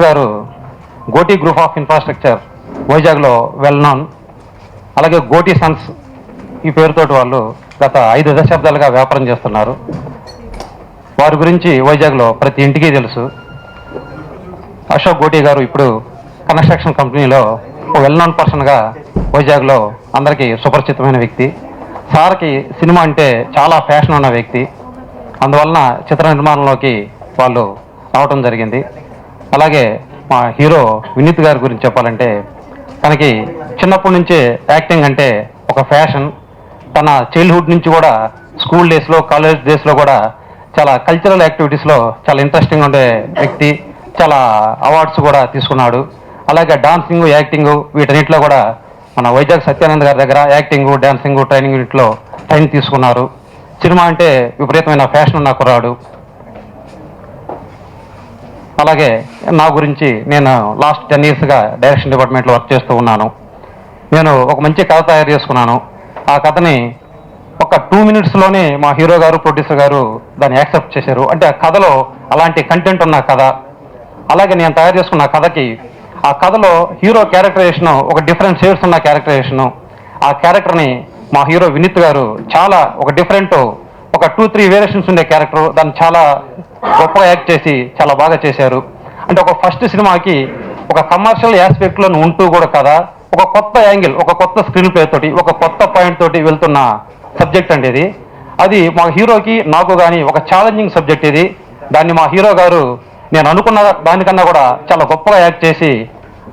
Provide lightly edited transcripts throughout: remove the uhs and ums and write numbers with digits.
గారు గోటీ group of infrastructure వైజాగ్లో well known. అలాగే గోటీ సన్స్ ఈ పేరుతోటి వాళ్ళు గత 5 దశాబ్దాలుగా వ్యాపారం చేస్తున్నారు. వారి గురించి వైజాగ్లో ప్రతి ఇంటికి తెలుసు. అశోక్ గోటీ గారు ఇప్పుడు కన్స్ట్రక్షన్ కంపెనీలో వెల్ నోన్ పర్సన్గా వైజాగ్లో అందరికీ సుపరిచితమైన వ్యక్తి. సార్కి సినిమా అంటే చాలా ఫ్యాషన్ ఉన్న వ్యక్తి. అందువలన చిత్ర నిర్మాణంలోకి వాళ్ళు రావటం జరిగింది. అలాగే మా హీరో వినీత్ గారి గురించి చెప్పాలంటే తనకి చిన్నప్పటి నుంచే యాక్టింగ్ అంటే ఒక ఫ్యాషన్. తన చైల్డ్హుడ్ నుంచి కూడా స్కూల్ డేస్లో కాలేజ్ డేస్లో కూడా చాలా కల్చరల్ యాక్టివిటీస్లో చాలా ఇంట్రెస్టింగ్ ఉండే వ్యక్తి. చాలా అవార్డ్స్ కూడా తీసుకున్నాడు. అలాగే డాన్సింగ్, యాక్టింగ్ వీటన్నిటిలో కూడా మన వైజాగ్ సత్యానంద్ గారి దగ్గర యాక్టింగ్, డాన్సింగ్ ట్రైనింగ్ యూనిట్లో ట్రైనింగ్ తీసుకున్నారు. సినిమా అంటే విపరీతమైన ఫ్యాషన్ ఉన్న కుర్రాడు. అలాగే నా గురించి నేను లాస్ట్ 10 yearsగా డైరెక్షన్ డిపార్ట్మెంట్లో వర్క్ చేస్తూ ఉన్నాను. నేను ఒక మంచి కథ తయారు చేసుకున్నాను. ఆ కథని ఒక 2 minutesలోనే మా హీరో గారు, ప్రొడ్యూసర్ గారు దాన్ని యాక్సెప్ట్ చేశారు. అంటే ఆ కథలో అలాంటి కంటెంట్ ఉన్న కథ. అలాగే నేను తయారు చేసుకున్న కథకి ఆ కథలో హీరో క్యారెక్టరైజేషన్ ఒక డిఫరెంట్ షేడ్స్ ఉన్న క్యారెక్టరైజేషన్. ఆ క్యారెక్టర్ని మా హీరో వినీత్ గారు చాలా ఒక డిఫరెంట్ ఒక 2-3 వేరియేషన్స్ ఉండే క్యారెక్టర్ దాన్ని చాలా గొప్పగా యాక్ట్ చేసి చాలా బాగా చేశారు. అంటే ఒక ఫస్ట్ సినిమాకి ఒక కమర్షియల్ ఆస్పెక్ట్లో ఉంటూ కూడా కదా ఒక కొత్త యాంగిల్, ఒక కొత్త స్క్రీన్ ప్లే తోటి, ఒక కొత్త పాయింట్ తోటి వెళ్తున్న సబ్జెక్ట్ అండి ఇది. అది మా హీరోకి నాకు కానీ ఒక ఛాలెంజింగ్ సబ్జెక్ట్ ఇది. దాన్ని మా హీరో గారు నేను అనుకున్న దానికన్నా కూడా చాలా గొప్పగా యాక్ట్ చేసి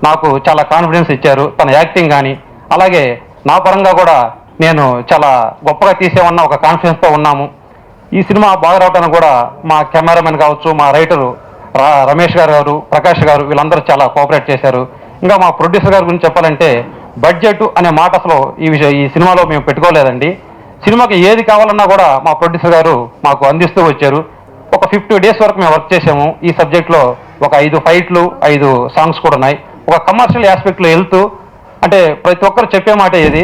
నాకు చాలా కాన్ఫిడెన్స్ ఇచ్చారు. తన యాక్టింగ్ కానీ అలాగే నా పరంగా కూడా నేను చాలా గొప్పగా తీసేమన్న ఒక కాన్ఫిడెన్స్తో ఉన్నాము. ఈ సినిమా బాగా రావడానికి కూడా మా కెమెరామెన్ కావచ్చు, మా రైటరు రమేష్ గారు, ప్రకాష్ గారు వీళ్ళందరూ చాలా కోఆపరేట్ చేశారు. ఇంకా మా ప్రొడ్యూసర్ గారి గురించి చెప్పాలంటే బడ్జెట్ అనే మాట అసలు ఈ సినిమాలో మేము పెట్టుకోలేదండి. సినిమాకి ఏది కావాలన్నా కూడా మా ప్రొడ్యూసర్ గారు మాకు అందిస్తూ వచ్చారు. ఒక 50 days వరకు మేము వర్క్ చేసాము ఈ సబ్జెక్ట్లో. ఒక 5 ఫైట్లు, 5 సాంగ్స్ కూడా ఉన్నాయి. ఒక కమర్షియల్ ఆస్పెక్ట్లో వెళ్తూ అంటే ప్రతి ఒక్కరు చెప్పే మాట ఇది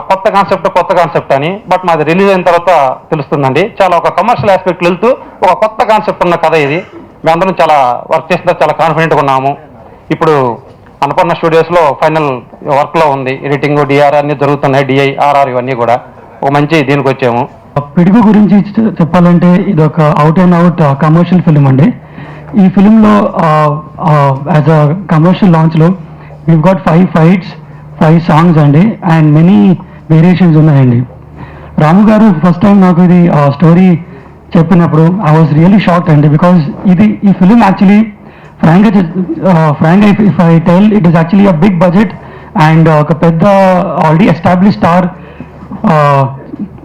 కొత్త కాన్సెప్ట్ అని. బట్ మాది రిలీజ్ అయిన తర్వాత తెలుస్తుందండి. చాలా ఒక కమర్షియల్ ఆస్పెక్ట్లో వెళ్తూ ఒక కొత్త కాన్సెప్ట్ ఉన్న కథ ఇది. మేమందరం చాలా వర్క్ చేసిన చాలా కాన్ఫిడెంట్గా ఉన్నాము. ఇప్పుడు అన్నపూర్ణ స్టూడియోస్లో ఫైనల్ వర్క్లో ఉంది. ఎడిటింగ్, డిఆర్ అన్నీ జరుగుతున్నాయి. డిఐ, ఆర్ఆర్ ఇవన్నీ కూడా ఒక మంచి దీనికి వచ్చాము. పిడుగు గురించి చెప్పాలంటే ఇది ఒక out and out commercial film అండి. ఈ ఫిలింలో యాజ్ అ కమర్షియల్ లాంచ్లో వీ గాట్ 5 fights, 5 songs అండి, అండ్ మెనీ వేరియేషన్స్ ఉన్నాయండి. రాము గారు ఫస్ట్ టైం నాకు ఇది స్టోరీ చెప్పినప్పుడు ఐ వాజ్ రియలీ షాక్డ్ అండి. బికాజ్ ఈ ఫిలిం యాక్చువల్లీ ఫ్రాంక్గా if I tell it is actually a big budget and ఒక పెద్ద ఆల్రెడీ ఎస్టాబ్లిష్ స్టార్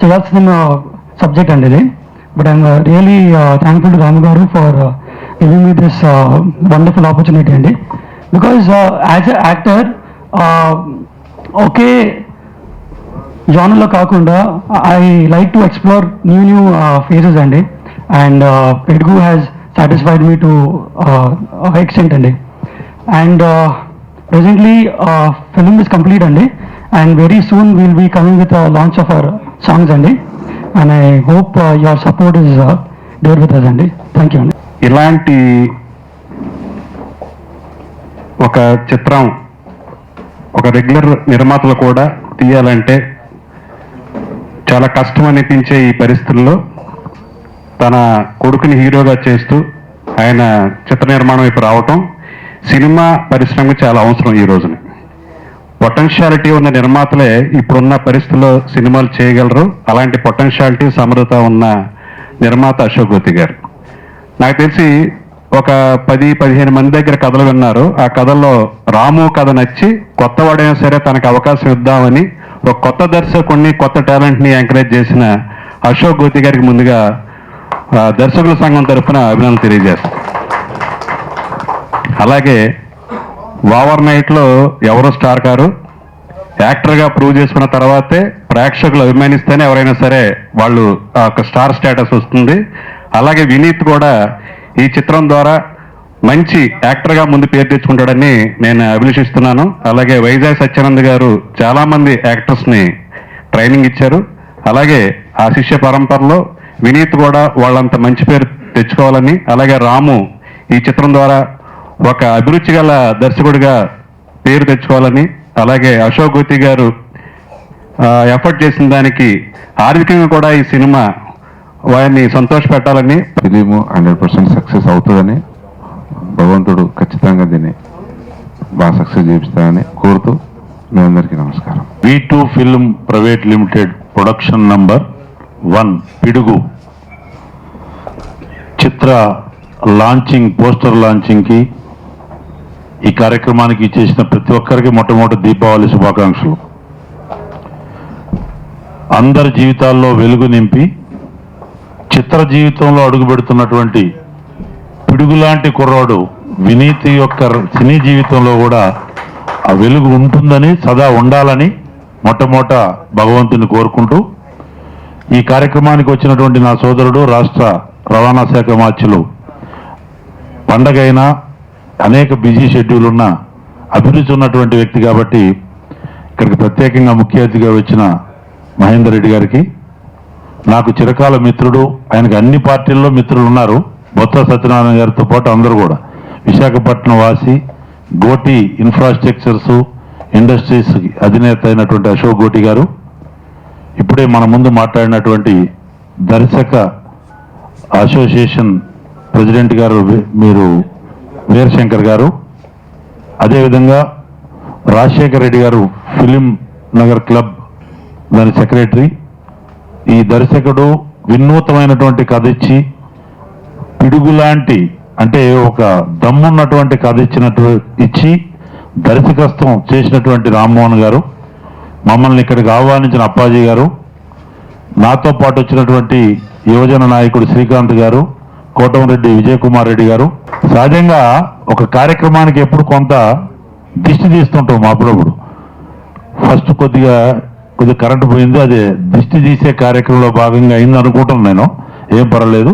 చేయాల్సిన సబ్జెక్ట్ అండి ఇది. But I'm really thankful to రాము గారు for giving me this wonderful opportunity అండి. బికాజ్ యాజ్ ఎ యాక్టర్ ఒకే జానర్లో కాకుండా I like to explore new phases అండి. And Pidugu has satisfied me to extent అండి. And presently film is complete అండి. And very soon we'll be coming with a launch of our songs andi, and I hope your support is there with us andi. Thank you andi. ఇలాంటి ఒక చిత్రం ఒక regular నిర్మాతలు కూడా తీయాలంటే చాలా కష్టం అనిపించే ఈ పరిస్థితుల్లో తన కొడుకుని హీరోగా చేస్తూ ఆయన చిత్ర నిర్మాణం వైపు రావటం సినిమా పరిశ్రమకు చాలా అవసరం. ఈ రోజున పొటెన్షియాలిటీ ఉన్న నిర్మాతలే ఇప్పుడున్న పరిస్థితుల్లో సినిమాలు చేయగలరు. అలాంటి పొటెన్షియాలిటీ, సమర్థత ఉన్న నిర్మాత అశోక్ గోతి గారు. నాకు తెలిసి ఒక 10-15 మంది దగ్గర కథలు విన్నారు. ఆ కథల్లో రాము కథ నచ్చి కొత్తవాడైనా సరే తనకు అవకాశం ఇద్దామని ఒక కొత్త దర్శకుడిని, కొత్త టాలెంట్ని ఎంకరేజ్ చేసిన అశోక్ గోతి గారికి ముందుగా దర్శకుల సంఘం తరఫున అభినందనలు తెలియజేస్తాను. అలాగే ఓవర్ నైట్లో ఎవరో స్టార్ కారు, యాక్టర్గా ప్రూవ్ చేసుకున్న తర్వాతే ప్రేక్షకులు అభిమానిస్తేనే ఎవరైనా సరే వాళ్ళు ఒక స్టార్ స్టేటస్ వస్తుంది. అలాగే వినీత్ కూడా ఈ చిత్రం ద్వారా మంచి యాక్టర్గా ముందు పేరు తెచ్చుకుంటాడని నేను అభిలషిస్తున్నాను. అలాగే వైజాగ్ సత్యానంద్ గారు చాలామంది యాక్టర్స్ని ట్రైనింగ్ ఇచ్చారు. అలాగే ఆ శిష్య పరంపరలో వినీత్ కూడా వాళ్ళంత మంచి పేరు తెచ్చుకోవాలని, అలాగే రాము ఈ చిత్రం ద్వారా ఒక అభిరుచి గల దర్శకుడిగా పేరు తెచ్చుకోవాలని, అలాగే అశోక్ గోతి గారు ఎఫర్ట్ చేసిన దానికి ఆర్థికంగా కూడా ఈ సినిమా వారిని సంతోషపెట్టాలని, ఫిలిము 100% సక్సెస్ అవుతుందని భగవంతుడు ఖచ్చితంగా దీన్ని బాగా సక్సెస్ చేపిస్తానని కోరుతూ మీ అందరికీ నమస్కారం. V2 film private limited production number 1 పిడుగు చిత్ర లాంచింగ్, పోస్టర్ లాంచింగ్కి ఈ కార్యక్రమానికి ఇచ్చేసిన ప్రతి ఒక్కరికి మొట్టమొదటి దీపావళి శుభాకాంక్షలు. అందరి జీవితాల్లో వెలుగు నింపి చిత్ర జీవితంలో అడుగుపెడుతున్నటువంటి పిడుగు లాంటి కుర్రాడు వినీత్ యొక్క సినీ జీవితంలో కూడా ఆ వెలుగు ఉంటుందని, సదా ఉండాలని మొట్టమొదట భగవంతుని కోరుకుంటూ, ఈ కార్యక్రమానికి వచ్చినటువంటి నా సోదరుడు రాష్ట్ర రవాణా శాఖ మార్చులు, పండగైనా అనేక బిజీ షెడ్యూల్ ఉన్న అభిరుచి ఉన్నటువంటి వ్యక్తి కాబట్టి ఇక్కడికి ప్రత్యేకంగా ముఖ్య అతిథిగా వచ్చిన మహేందర్ రెడ్డి గారికి, నాకు చిరకాల మిత్రుడు, ఆయనకు అన్ని పార్టీల్లో మిత్రులు ఉన్నారు, బొత్స సత్యనారాయణ గారితో పాటు అందరూ కూడా విశాఖపట్నం వాసి, గోటి ఇన్ఫ్రాస్ట్రక్చర్స్ ఇండస్ట్రీస్ అధినేత అయినటువంటి అశోక్ గోటి గారు, ఇప్పుడే మన ముందు మాట్లాడినటువంటి దర్శక అసోసియేషన్ ప్రెసిడెంట్ గారు మీరు వీరశంకర్ గారు, అదేవిధంగా రాజశేఖర్ రెడ్డి గారు ఫిలిం నగర్ క్లబ్ దాని సెక్రటరీ, ఈ దర్శకుడు వినూతమైనటువంటి కథ ఇచ్చి పిడుగు లాంటి, అంటే ఒక దమ్మున్నటువంటి కథ ఇచ్చి దర్శకత్వం చేసినటువంటి రామ్మోహన్ గారు, మమ్మల్ని ఇక్కడికి ఆహ్వానించిన అప్పాజీ గారు, నాతో పాటు వచ్చినటువంటి యువజన నాయకుడు శ్రీకాంత్ గారు, కోటంరెడ్డి విజయ్ కుమార్ రెడ్డి గారు. సహజంగా ఒక కార్యక్రమానికి ఎప్పుడు కొంత దిష్టి తీస్తుంటాం అప్పుడప్పుడు. ఫస్ట్ కొద్దిగా కరెంటు పోయింది, అదే దిష్టి తీసే కార్యక్రమంలో భాగంగా అయింది అనుకుంటాను నేను, ఏం పర్వాలేదు.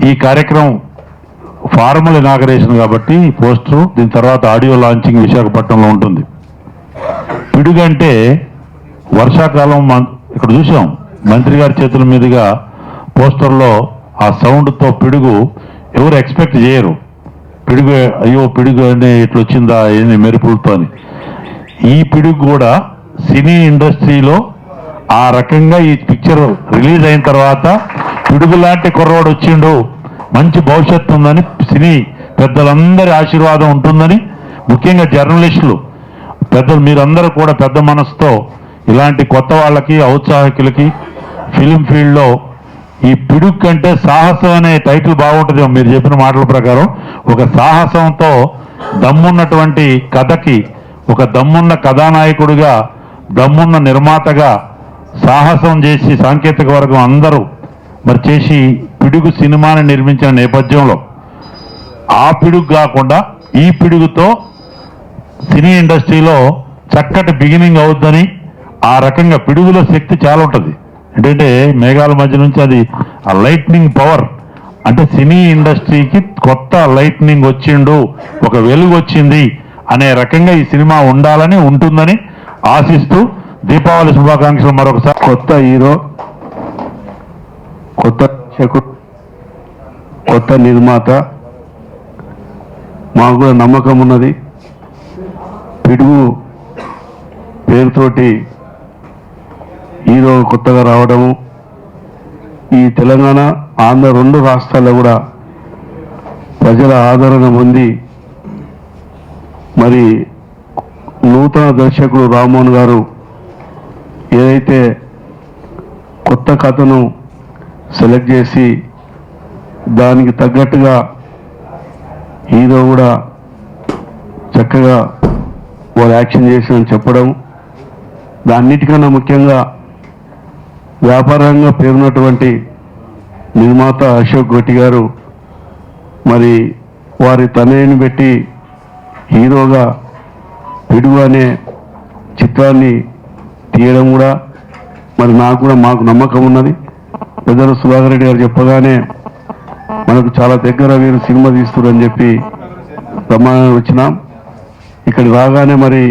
ఈ కార్యక్రమం ఫార్మల్ ఇనాగరేషన్ కాబట్టి పోస్టరు, దీని తర్వాత ఆడియో లాంచింగ్ విశాఖపట్నంలో ఉంటుంది. పిడుగంటే వర్షాకాలం ఇక్కడ చూసాం, మంత్రి గారి చేతుల మీదుగా పోస్టర్లో ఆ సౌండ్తో పిడుగు ఎవరు ఎక్స్పెక్ట్ చేయరు. పిడుగు, అయ్యో పిడుగు అనే ఇట్లా వచ్చిందా ఏంటి మెరుపులతో అని. ఈ పిడుగు కూడా సినీ ఇండస్ట్రీలో ఆ రకంగా ఈ పిక్చర్ రిలీజ్ అయిన తర్వాత పిడుగు లాంటి కుర్రోడు వచ్చిండు, మంచి భవిష్యత్తు ఉందని, సినీ పెద్దలందరి ఆశీర్వాదం ఉంటుందని, ముఖ్యంగా జర్నలిస్టులు పెద్దలు మీరందరూ కూడా పెద్ద మనసుతో ఇలాంటి కొత్త వాళ్ళకి, ఔత్సాహికులకి ఫిలిం ఫీల్డ్లో ఈ పిడుగు కంటే సాహసం అనే టైటిల్ బాగుంటుంది. మీరు చెప్పిన మాటల ప్రకారం ఒక సాహసంతో దమ్మున్నటువంటి కథకి, ఒక దమ్మున్న కథానాయకుడిగా, దమ్మున్న నిర్మాతగా సాహసం చేసి సాంకేతిక వర్గం అందరూ మరి చేసి పిడుగు సినిమాని నిర్మించిన నేపథ్యంలో ఆ పిడుగు కాకుండా ఈ పిడుగుతో సినీ ఇండస్ట్రీలో చక్కటి బిగినింగ్ అవుద్దని, ఆ రకంగా పిడుగులో శక్తి చాలా ఉంటుంది. ఏంటంటే మేఘాల మధ్య నుంచి అది ఆ లైట్నింగ్ పవర్, అంటే సినీ ఇండస్ట్రీకి కొత్త లైట్నింగ్ వచ్చిండు, ఒక వెలుగు వచ్చింది అనే రకంగా ఈ సినిమా ఉండాలని, ఉంటుందని ఆశిస్తూ దీపావళి శుభాకాంక్షలు మరొకసారి. కొత్త హీరో, కొత్త దర్శకుడు, కొత్త నిర్మాత, మాకు కూడా నమ్మకం ఉన్నది. పిడుగు పేరుతోటి హీరో కొత్తగా రావడము, ఈ తెలంగాణ ఆంధ్ర రెండు రాష్ట్రాల్లో కూడా ప్రజల ఆదరణ పొంది, మరి నూతన దర్శకుడు రామ్మోహన్ గారు ఏదైతే కొత్త కథను సెలెక్ట్ చేసి దానికి తగ్గట్టుగా హీరో కూడా చక్కగా వాళ్ళు యాక్షన్ చేసి చెప్పడం, దాన్నిటికన్నా ముఖ్యంగా వ్యాపారంగా పేరున్నటువంటి నిర్మాత అశోక్ గోటి గారు మరి వారి తనయుని పెట్టి హీరోగా పిడుగు అనే చిత్రాన్ని తీయడం కూడా మరి నాకు కూడా మాకు నమ్మకం ఉన్నది. పెద్దలు సుధాకర్ రెడ్డి గారు చెప్పగానే మనకు చాలా దగ్గర వీరు సినిమా తీస్తురని చెప్పి ప్రమాణం వచ్చినాం. ఇక్కడికి రాగానే మరి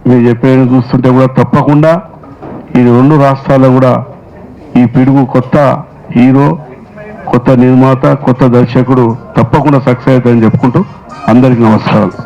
మీరు చెప్పేది చూస్తుంటే కూడా తప్పకుండా ఈ రెండు రాష్ట్రాల్లో కూడా ఈ పిడుగు కొత్త హీరో, కొత్త నిర్మాత కొత్త దర్శకుడు తప్పకుండా సక్సెస్ అవుతారని చెప్పుకుంటూ అందరికీ నమస్కారం.